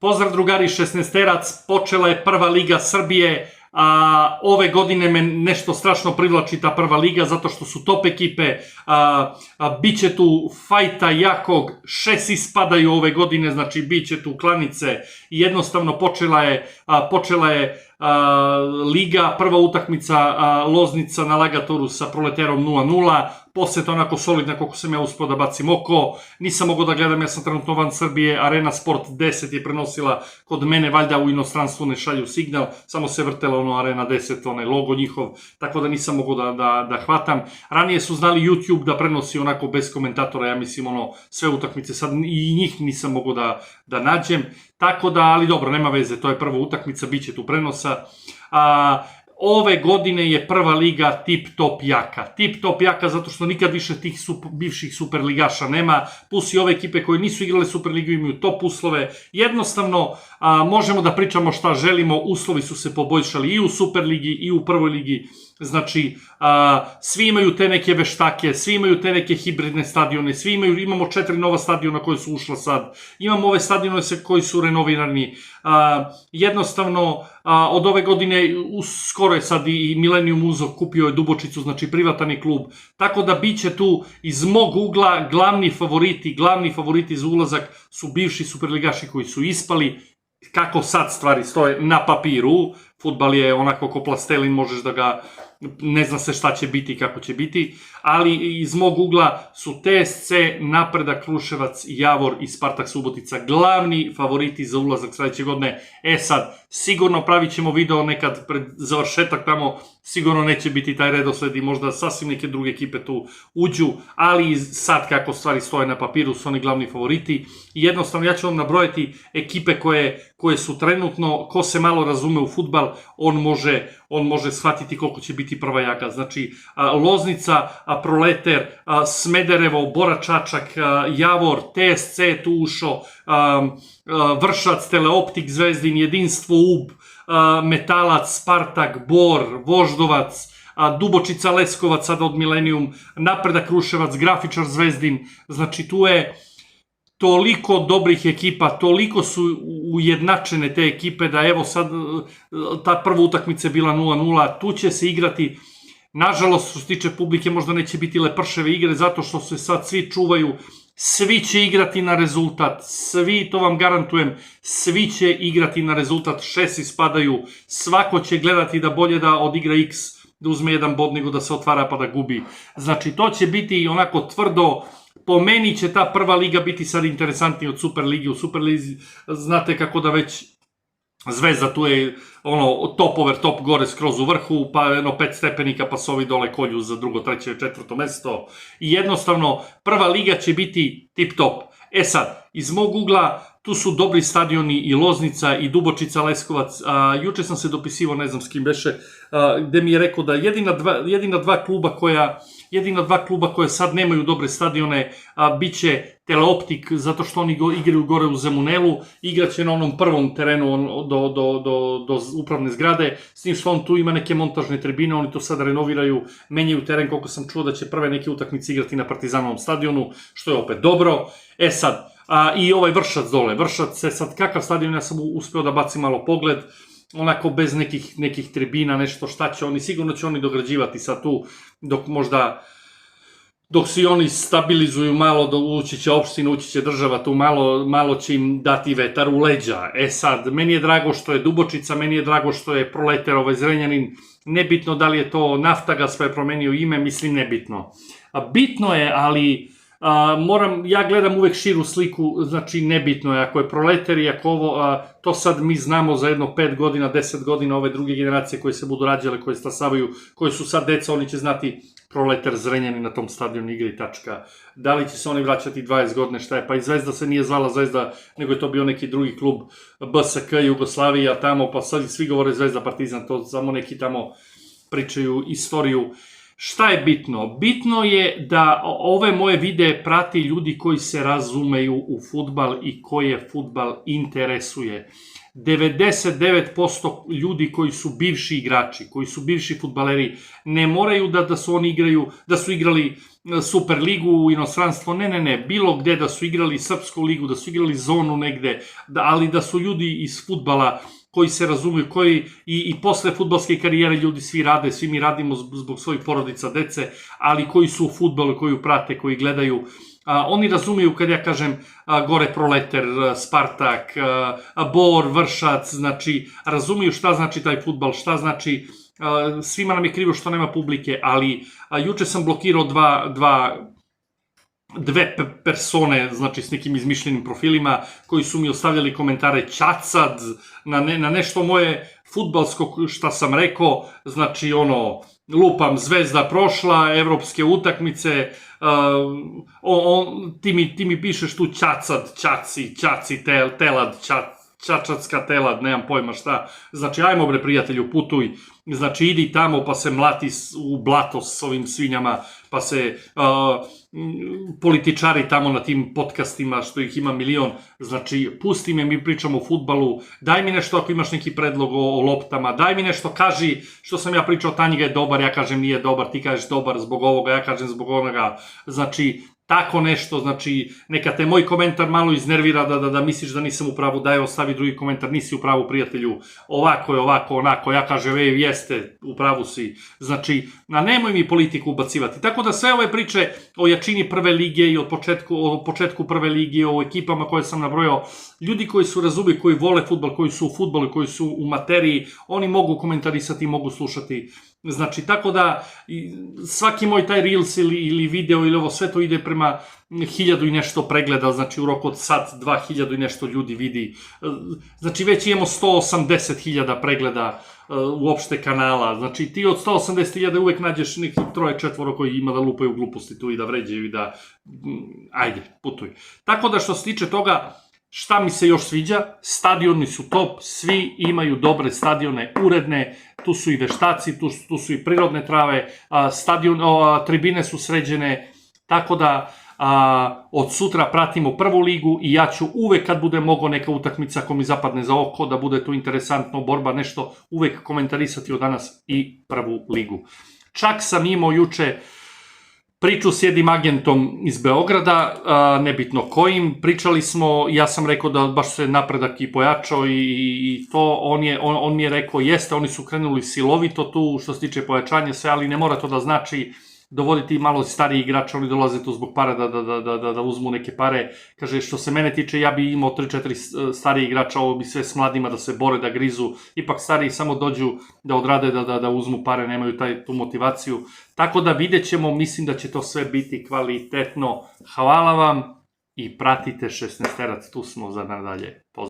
Pozdrav drugari, 16-terac, počela je prva liga Srbije, ove godine me nešto strašno privlači ta prva liga, zato što su top ekipe, bit će tu fajta jakog, 6 ispadaju ove godine, znači bit će tu klanice i jednostavno počela je liga, prva utakmica Loznica na Lagatoru sa Proleterom 0-0, poseta onako solidna koliko sam ja uspio da bacim oko, nisam mogao da gledam, ja sam trenutno van Srbije, Arena Sport 10 je prenosila kod mene, valjda u inostranstvu ne šalju signal, samo se vrtela ono Arena 10, onaj logo njihov, tako da nisam mogao da hvatam. Ranije su znali YouTube da prenosi onako bez komentatora, ja mislim ono sve utakmice, sad i njih nisam mogao da nađem, tako da, ali dobro, nema veze, to je prva utakmica, bit će tu prenosa. Ove godine je prva liga tip-top jaka zato što nikad više tih bivših superligaša nema, plus i ove ekipe koje nisu igrale Superligu imaju top uslove, jednostavno možemo da pričamo šta želimo, uslovi su se poboljšali i u Superligi i u prvoj ligi, znači svi imaju te neke veštake, svi imaju te neke hibridne stadione, imamo 4 nova stadiona koje su ušla sad, imamo ove stadione koji su renovirani, jednostavno od ove godine skoro je sad i Millennium Uzo kupio je Dubočicu, znači privatan je klub, tako da bit će tu iz mog ugla glavni favoriti za ulazak su bivši superligaši koji su ispali. Kako sad stvari stoje na papiru, fudbal je onako ko plastelin, možeš da ga, ne zna se šta će biti i kako će biti, ali iz mog ugla su TSC, Napredak Kruševac, Javor i Spartak Subotica glavni favoriti za ulazak sledeće godine. Sad, sigurno pravit ćemo video nekad pred završetak tamo, sigurno neće biti taj redosled i možda sasvim neke druge ekipe tu uđu, ali sad kako stvari stoje na papiru su oni glavni favoriti i jednostavno ja ću vam nabrojati ekipe koje su trenutno, ko se malo razume u fudbal, on može shvatiti koliko će biti prva jaka. Znači, Loznica, Proleter, Smederevo, Bora Čačak, Javor, TSC tu ušao, Vršac, Teleoptik, Zvezdin, Jedinstvo, UB, Metalac, Spartak, Bor, Voždovac, Dubočica, Leskovac, sada od Millennium, Napredak Kruševac, Grafičar, Zvezdin, znači tu je toliko dobrih ekipa, toliko su ujednačene te ekipe da evo sad ta prva utakmica je bila 0-0, tu će se igrati, nažalost što se tiče publike možda neće biti leprševe igre zato što se sad svi čuvaju, svi će igrati na rezultat, svi, to vam garantujem, svi će igrati na rezultat, 6 ispadaju, svako će gledati da bolje da odigra X, da uzme jedan bod nego da se otvara pa da gubi, znači to će biti onako tvrdo. Po meni će ta prva liga biti sad interesantnija od Superligi. U Superligi znate kako da već Zvezda tu je top over top gore skroz u vrhu, pa 5 stepenika pa se ovi dole kolju za drugo, treće, četvrto mesto. I jednostavno prva liga će biti tip top. Sad, iz mog ugla tu su dobri stadioni i Loznica i Dubočica, Leskovac. Juče sam se dopisivao, ne znam s kim beše, gde mi je rekao da jedina dva kluba koje sad nemaju dobre stadione bit će Teleoptik, zato što oni igraju gore u Zemunelu, igraće na onom prvom terenu do upravne zgrade, s tim što on tu ima neke montažne tribine, oni to sad renoviraju, menjaju teren, koliko sam čuo da će prve neke utakmice igrati na Partizanovom stadionu, što je opet dobro. Sad, i ovaj Vršac dole, Vršac je sad kakav stadion, ja sam uspeo da bacim malo pogled, onako bez nekih tribina, nešto šta će oni, sigurno će oni dograđivati sad tu, dok se oni stabilizuju malo, ući će opština, ući će država, tu malo će im dati vetar u leđa. Sad, meni je drago što je Dubočica, meni je drago što je Proleter, Zrenjanin, nebitno da li je to Naftagas pa je promenio ime, mislim nebitno. Bitno je, ali ja gledam uvek širu sliku, znači nebitno je, ako je Proleter i ako ovo, to sad mi znamo za jedno 5 godina, 10 godina, ove druge generacije koje se budu rađale, koje stasavaju, koje su sad deca, oni će znati Proleter, Zrenjanin na tom stadionu igra i tačka. Da li će se oni vraćati 20 godine, šta je, pa i Zvezda se nije zvala Zvezda, nego je to bio neki drugi klub, BSK, Jugoslavija tamo, pa sad svi govore Zvezda, Partizan, to samo neki tamo pričaju istoriju. Šta je bitno? Bitno je da ove moje videe prati ljudi koji se razumeju u fudbal i koje fudbal interesuje. 99% ljudi koji su bivši igrači, koji su bivši fudbaleri, ne moraju da su oni da su igrali Superligu u inostranstvo, ne, bilo gde da su igrali Srpsku ligu, da su igrali zonu negde, ali da su ljudi iz fudbala koji se razumiju, koji i posle fudbalske karijere ljudi svi rade, svi mi radimo zbog svojih porodica, dece, ali koji su u fudbalu, koji ju prate, koji gledaju. Oni razumiju kad ja kažem gore Proleter, Spartak, Bor, Vršac, znači razumiju šta znači taj fudbal, šta znači, svima nam je krivo što nema publike, ali juče sam blokirao dve persone, znači s nekim izmišljenim profilima, koji su mi ostavljali komentare ćacad na nešto moje fudbalsko šta sam rekao, znači ono, lupam, Zvezda prošla, evropske utakmice, ti mi pišeš tu ćacad, ćaci, telad, čačacka telad, nemam pojma šta, znači ajmo bre prijatelju, putuj, znači idi tamo pa se mlati u blato s ovim svinjama, pa se političari tamo na tim podcastima, što ih ima milion, znači pusti me, mi pričamo o fudbalu, daj mi nešto ako imaš neki predlog o loptama, daj mi nešto, kaži što sam ja pričao, Tanjiga je dobar, ja kažem nije dobar, ti kažeš dobar zbog ovoga, ja kažem zbog onoga, znači tako nešto, znači neka te moj komentar malo iznervira da misliš da nisam u pravu, daj ostavi drugi komentar, nisi u pravu prijatelju, ovako je, ovako, onako, ja kažem jeste, u pravu si, znači, nemoj mi politiku ubacivati, tako da sve ove priče o jačini prve lige i o početku prve lige, o ekipama koje sam nabrojao, ljudi koji su razumiju, koji vole fudbal, koji su u fudbalu, koji su u materiji, oni mogu komentarisati, mogu slušati. Znači, tako da svaki moj taj reels ili video ili ovo, sve to ide prema 1000 i nešto pregleda, znači u roku od sat, 2000 i nešto ljudi vidi. Znači, već imamo 180.000 pregleda uopšte kanala. Znači, ti od 180.000 uvek nađeš nekih 3-4 koji ima da lupaju gluposti tu i da vređaju i da... Ajde, putuj. Tako da što se tiče toga, šta mi se još sviđa, stadioni su top, svi imaju dobre stadione, uredne, tu su i veštaci, tu su i prirodne trave, tribine su sređene, tako da od sutra pratimo prvu ligu i ja ću uvek kad bude mogao neka utakmica ako mi zapadne za oko, da bude tu interesantno, borba, nešto, uvek komentarisati od danas i prvu ligu. Čak sam imao juče priču s jednim agentom iz Beograda, nebitno kojim, pričali smo, ja sam rekao da baš se napredak i pojačao i to, on mi je rekao, jeste, oni su krenuli silovito tu što se tiče pojačanja sve, ali ne mora to da znači dovoditi malo stariji igrača, oni dolaze tu zbog para da uzmu neke pare. Kaže, što se mene tiče, ja bi imao 3-4 stariji igrača, ovo bi sve s mladima da se bore, da grizu. Ipak stariji samo dođu da odrade, da uzmu pare, nemaju tu motivaciju. Tako da vidjet ćemo, mislim da će to sve biti kvalitetno. Hvala vam i pratite 16terac, tu smo za nadalje.